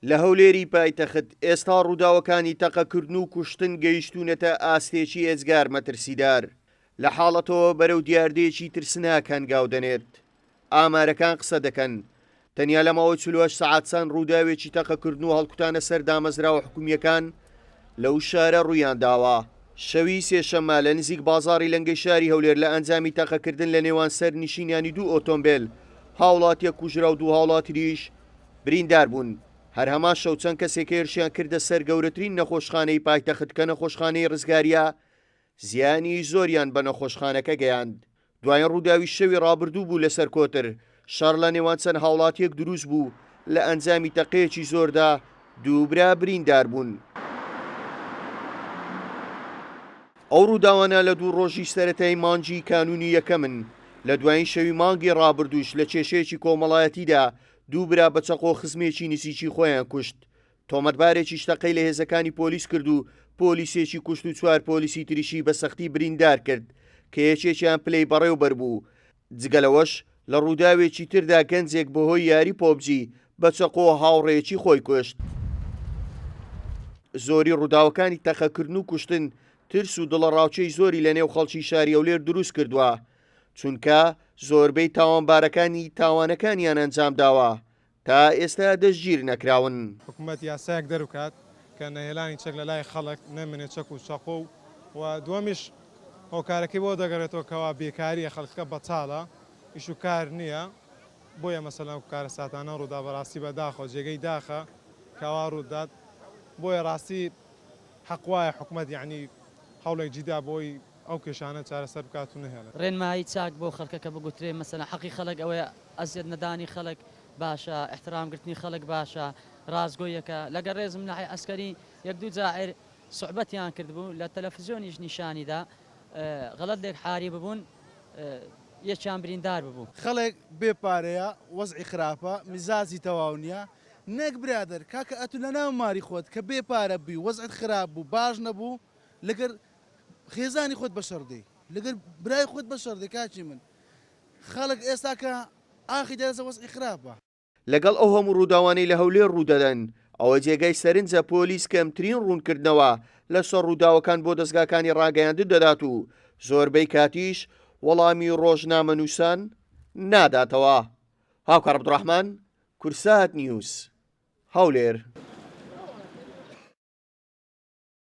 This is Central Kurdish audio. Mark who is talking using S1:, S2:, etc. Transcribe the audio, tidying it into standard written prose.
S1: لە هەولێری پایتەخت ئێستا ڕووداوەکانی تەقەکردن و کوشتن گەیشتونەتە ئاستێکی ئێزگار مەترسیدار لە حاڵەتەوە بەرەو دیاردەیەکی ترسناکان گاودەنێت. ئامارەکان قسە دەکەن تەنیا لە ماوەی 48 سەعات چەند ڕووداوێکی تەقەکردن و هەڵکوتانە سەر دامەزراوە حکوومیەکان لەو شارە ڕوویان داوە. شەوی سێشەممە لە نزیک بازاڕی لەنگەی شاری هەولێر لە ئەنجامی تەقەکردن لە نێوان سەر نشینیانی دوو ئۆتۆمبیل هاوڵاتیە کوژرا و دوو هاوڵاتیش بریندار بوون. هەر هەمان شەو چەند کەسێک هێرشیان کردە سەر گەورەترین نەخۆشخانەی پایتەخت کە نەخۆشخانەی ڕزگاریە زیانی زۆریان بە نەخۆشخانەکە گەیاند. دوایین ڕووداوی شەوی ڕابردوو بوو لەسەر کۆتر شەڕ لە نێوان چەند هاوڵاتیەک دروست بوو لە ئەنجامی تەقەیەکی زۆردا دووبرا بریندار بوون. ئەو ڕووداوانە لە دوو ڕۆژی سەرەتای مانگی کانونی یەکەمن. لە دوایین شەوی مانگی ڕابردووش لە کێشەیەکی کۆمەڵایەتیدا دووبرا بە چەقۆ خزمێکی نزیکی خۆیان کوشت. تۆمەتبارێکی شتەقەی لە هێزەکانی پۆلیس کرد و پۆلیسێکی کوشت و چوار پۆلیسی تریشی بە سەختی بریندار کرد کە یەکێکیان پلەی بەڕێوەبەر بوو. جگەلەوەش لە ڕووداوێکی تردا گەنجێک بەهۆی یاری پۆبجی بە چەقۆ هاوڕێکی خۆی کوشت. زۆری ڕووداوەکانی تەقەکردن و کوشتن ترس و دڵەڕاوچەی زۆری لە نێو خەڵکی شاری هەولێر دروست کردووە چونکە زۆربەی تاوانبارەکانی تاوانەکانیان ئەنجام داوە تا ئێستا دەستگیر نەکراون.
S2: حکوومەت یاسایەک دەروکات کە نەهێلانی چەک لە لای خەڵک نەمێنێت چەک و چەقۆ و دووەمیش هۆکارەکەی بۆ دەگەڕێتەوە کەوا بێکاریە خەڵکەکە بەچاڵە ئیش و کار نییە بۆیە مەسەلەن کارە ساتانە ڕوودا بەڕاستی بەداخۆ جێگەی داخە کەوا ڕوودات بۆیە ڕاستی حەق وایە حکوومەت یعنی هەوڵێک جیدا بۆی ئەو کێشانە چارەسەر بکات و نەهێڵێت.
S3: ڕێنمایی چاک بۆ خەڵکەکە بگوترێ مەسەلەن حەقی خەڵک ئەوەیە ئەزیەت نەدانی خەڵک باشە، احترامگرتنی خەڵک باشە، ڕازگۆیەکە. لەگەڵ ڕێزم لای ئەسکەری یەک دوو جاعیر سوحبەتیان کردبوو لە تەلەڤیزیۆنیش نیشانیدا غەڵەت لێک حاری ببوون یەکیان بریندار ببوو.
S4: خەڵک بێپارەیە وەزعی خراپە میزازی تەواو نییە نەک برادر کاکە ئەتو لە ناو ماری خۆت کە بێپارە بووی وەزعت خراپ بوو باش نەبوو لەگەر خێزانی خۆت بە شەڕدەی لەگەر برای خۆت بە شەڕدەی کاچی من خەڵک ئێستا کە ئاخی دەرەزە وەزعی خراپە.
S1: لەگەڵ ئەو هەموو ڕووداوانەی لە هەولێر ڕوودەدەن ئەوە جێگای سەرنجە پۆلیس کەمترین ڕوونکردنەوە لەسەر ڕووداوەکان بۆ دەستگاکانی ڕاگەیاندن دەدات و زۆربەی کاتیش وەڵامی ڕۆژنامەنووسان ناداتەوە. هاوکار عەبدوڕەحمان، کورسات نیوز، هەولێر.